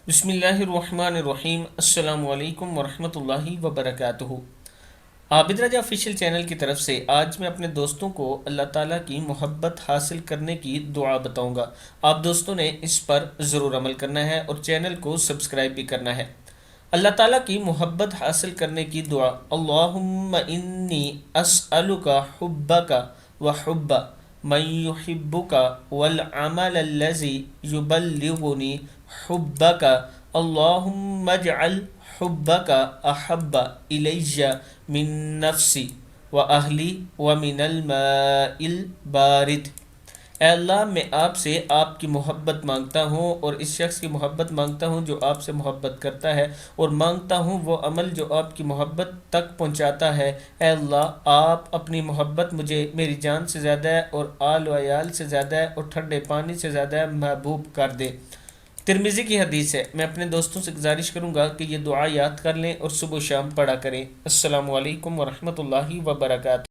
بسم اللہ الرحمن الرحیم، السلام علیکم ورحمۃ اللہ وبرکاتہ۔ عابد رجا آفیشیل چینل کی طرف سے آج میں اپنے دوستوں کو اللہ تعالیٰ کی محبت حاصل کرنے کی دعا بتاؤں گا۔ آپ دوستوں نے اس پر ضرور عمل کرنا ہے اور چینل کو سبسکرائب بھی کرنا ہے۔ اللہ تعالیٰ کی محبت حاصل کرنے کی دعا: اللہم انی اسألک حبک وحب من یحبک والعمل الذی یبلغنی حبک، اللہم اجعل حبک احب الی من نفسی واہلی ومن الماء البارد۔ اے اللہ، میں آپ سے آپ کی محبت مانگتا ہوں اور اس شخص کی محبت مانگتا ہوں جو آپ سے محبت کرتا ہے، اور مانگتا ہوں وہ عمل جو آپ کی محبت تک پہنچاتا ہے۔ اے اللہ، آپ اپنی محبت مجھے میری جان سے زیادہ ہے اور آل و عیال سے زیادہ ہے اور ٹھنڈے پانی سے زیادہ محبوب کر دے۔ ترمذی کی حدیث ہے۔ میں اپنے دوستوں سے گزارش کروں گا کہ یہ دعا یاد کر لیں اور صبح و شام پڑھا کریں۔ السلام علیکم ورحمۃ اللہ وبرکاتہ۔